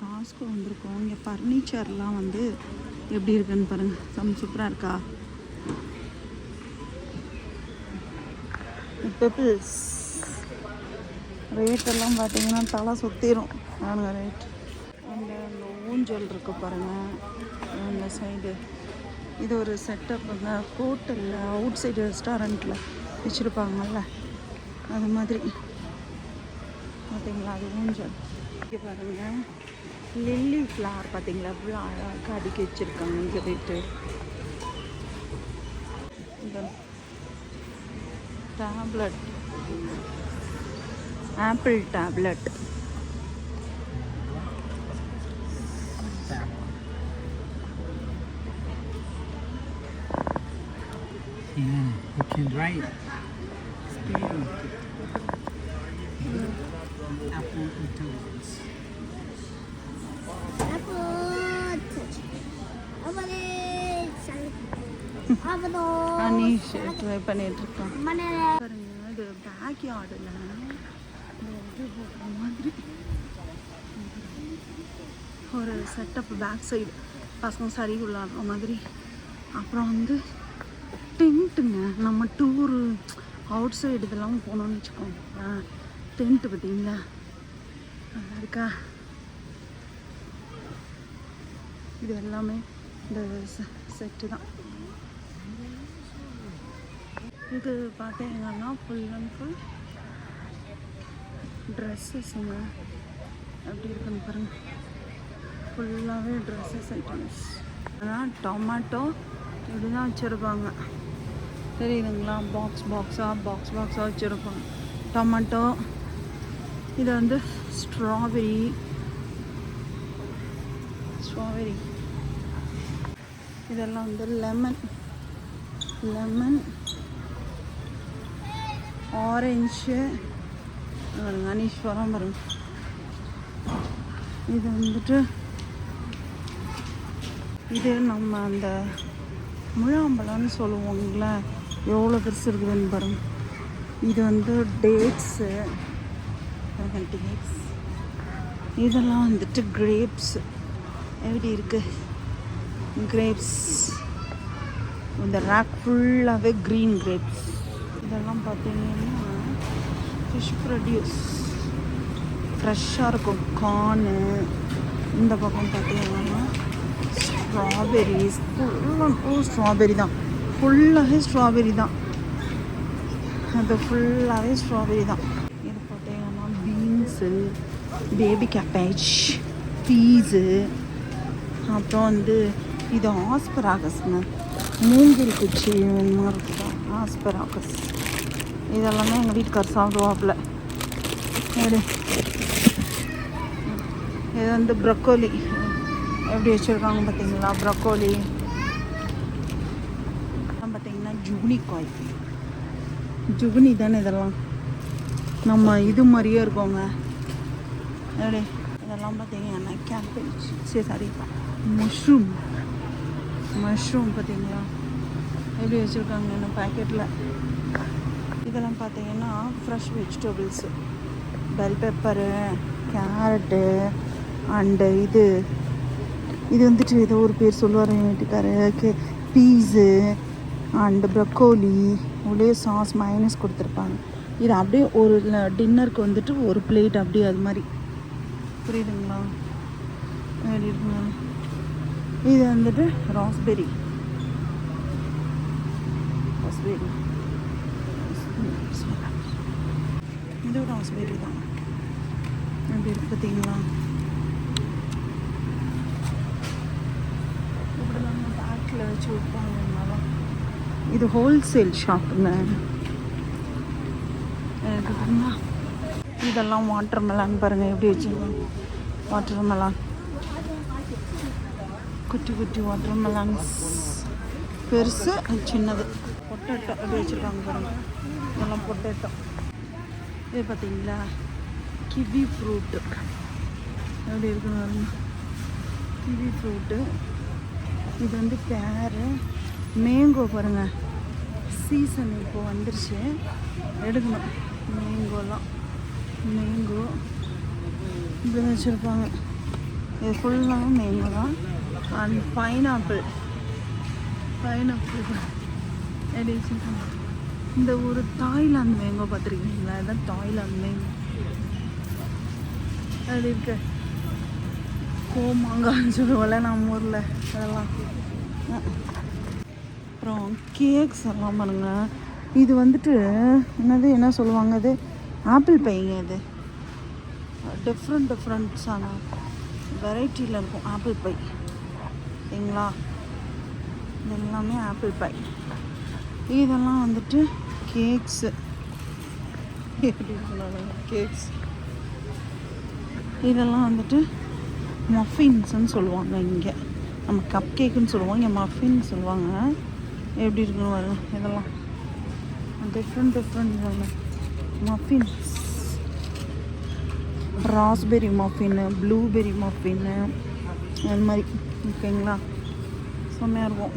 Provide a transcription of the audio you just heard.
Costco வந்திருக்கோம். இங்கே ஃபர்னிச்சர்லாம் வந்து எப்படி இருக்குன்னு பாருங்கள். சூப்பராக இருக்கா? பெப்பிள்ஸ் ரேட்டெல்லாம் பார்த்தீங்கன்னா தலை சுற்றிடும். நானுங்க ரேட் அந்த ஊஞ்சல் இருக்குது பாருங்கள் அந்த சைடு. இது ஒரு செட்டப்புங்க. ஹோட்டலில் அவுட் சைடு ரெஸ்டாரண்ட்டில் வச்சுருப்பாங்கல்ல அது மாதிரி பார்த்தீங்களா? அது ஊஞ்சல். இங்கே பாருங்கள் லில்லி ஃப்ளவர் பார்த்தீங்களா? அவ்வளோ அழகாக அடுக்கி வச்சுருக்காங்க. இங்கே போய்ட்டு இந்த tablet, apple tablet. Yeah, you can write. Speed. Apple intelligence. Aneesh try பண்ணிகிட்ருக்கான் பாருங்க. இது பேக் யார்டில் இது போடுற மாதிரி ஒரு செட்டப். பேக் சைடு பசங்க சரி விளாடுற மாதிரி. அப்புறம் வந்து டென்ட்டுங்க. நம்ம டூரு அவுட் சைடு இதெல்லாம் போனோம்னு வச்சுக்கோங்க. டென்ட்டு பார்த்தீங்களா? நல்லா இருக்கா? இது எல்லாமே இந்த செட்டு தான். இது பார்த்தீங்கன்னா ஃபுல் அண்ட் ஃபுல் ட்ரெஸ்ஸஸ்ஸுங்க. எப்படி இருக்குன்னு பாருங்கள். ஃபுல்லாகவே ட்ரெஸ்ஸஸ் ஐட்டம்ஸ். ஆனால் டொமேட்டோ இப்படி தான் வச்சுருப்பாங்க. தெரியுதுங்களா? பாக்ஸ் பாக்ஸாக வச்சுருப்பாங்க டொமேட்டோ. இது வந்து ஸ்ட்ராபெரி இதெல்லாம் வந்து லெமன் ஆரஞ்சு. அனீஸ்வரம் பாருங்க. இது வந்துட்டு இது நம்ம அந்த முழாம்பழம்னு சொல்லுவோங்கள, எவ்வளோ பெருசு இருக்குதுன்னு பாருங்க. இது வந்து டேட்ஸு. இதெல்லாம் வந்துட்டு கிரேப்ஸ். எப்படி இருக்குது? கிரேப்ஸ். இந்த ரேக் ஃபுல்லாகவே க்ரீன் கிரேப்ஸ். இதெல்லாம் பார்த்தீங்கன்னா ஃபிஷ் ப்ரொடியூஸ் ஃப்ரெஷ்ஷாக இருக்கும். கார்னு. இந்த பக்கம் பார்த்தீங்கன்னா ஸ்ட்ராபெரிஸ். ஸ்ட்ராபெரி தான். ஃபுல்லாகவே ஸ்ட்ராபெரி தான். அது ஃபுல்லாகவே ஸ்ட்ராபெரி தான். இது பார்த்தீங்கன்னா பீன்ஸு, பேபி கேபேஜ், பீஸு. அப்புறம் வந்து இது ஆஸ்பராகஸ்ங்க. மூங்கில் குச்சி மாதிரி இருக்குதா ஆஸ்பராகஸ். இதெல்லாமே எங்கள் வீட்டுக்கார் சாப்பிடுவாப்பில். இது வந்து ப்ரக்கோலி எப்படி வச்சுருக்காங்க பார்த்தீங்களா? ப்ரக்கோலி பார்த்தீங்கன்னா ஜுகுனிக்காய். ஜுகுனி தானே இதெல்லாம். நம்ம இது மாதிரியே இருக்கோங்க. எப்படி இதெல்லாம் பார்த்தீங்கன்னா கேபேஜ். சரி மஷ்ரூம் பார்த்தீங்களா எப்படி வச்சுருக்காங்க இன்னும் பேக்கெட்டில். இதெல்லாம் பார்த்தீங்கன்னா fresh vegetables. Bell pepper, carrot and இது வந்துட்டு ஏதோ ஒரு பேர் சொல்லுவார் என் வீட்டுக்காரு. Peas and broccoli. உள்ளே சாஸ் மைனஸ் கொடுத்துருப்பாங்க. இது அப்படியே ஒரு டின்னருக்கு வந்துட்டு ஒரு பிளேட் அப்படியே அது மாதிரி. புரியுதுங்களா? எப்படி இருக்குங்க? இது வந்துட்டு ராஸ்பெரி. இது ராஸ்பெரி தான். எப்படி இருக்கு பார்த்தீங்களா? இப்படிலாம் பேக்கில் வச்சு விற்பாங்க. இது ஹோல்சேல் ஷாப்புங்க. இதெல்லாம் வாட்டர் மெலான் பாருங்கள் எப்படி வச்சுருக்காங்க. வாட்டர் மெலான் குட்டி வாட்டர் மெலான்ஸ். பெருசு சின்னது. பொட்டேட்டோ எப்படி வச்சுருக்காங்க பாருங்கள். இதெல்லாம் பொட்டேட்டோ. இது பார்த்தீங்களா? கிவி ஃப்ரூட்டு எப்படி இருக்குன்னு பாருங்க. Kiwi fruit. இது வந்து பேரு. மேங்கோ பாருங்கள். சீசன் இப்போது வந்துருச்சு. எடுக்கணும் மேங்கோலாம். மேங்கோ இப்படி வச்சுருப்பாங்க. இது ஃபுல்லாக மேங்கோ தான். அண்ட் பைனாப்பிள் எப்படி வச்சுருக்காங்க. இந்த ஒரு தாய்லாந்து மேங்கோ பார்த்துருக்கீங்களா? இதுதான் தாய்லாந்து மேங்கோ. அது இருக்கு கோமாங்கான்னு சொல்லுவோம்ல நம்ம ஊரில், அதெல்லாம். அப்புறம் கேக்ஸ் எல்லாம் பாருங்க. இது வந்துட்டு என்ன சொல்லுவாங்க, அது ஆப்பிள் பைங்க. இது டிஃப்ரெண்ட்ஸான வெரைட்டியில் இருக்கும் ஆப்பிள் பை, சரிங்களா? இது எல்லாமே ஆப்பிள் பை. இதெல்லாம் வந்துட்டு கேக்ஸு, எப்படி சொல்லுவாங்க கேக்ஸ். இதெல்லாம் வந்துட்டு மஃபின்ஸ்ன்னு சொல்லுவாங்க. இங்கே நம்ம கப் கேக்குன்னு சொல்லுவோம், இங்கே மஃபின் சொல்லுவாங்க. எப்படி இருக்குன்னு வரும். இதெல்லாம் டிஃப்ரெண்ட் மஃபின்ஸ். ராஸ்பெரி மஃபின்னு, ப்ளூபெரி மஃபின்னு, அது மாதிரி. ஓகேங்களா? செம்மையாக இருக்கும்.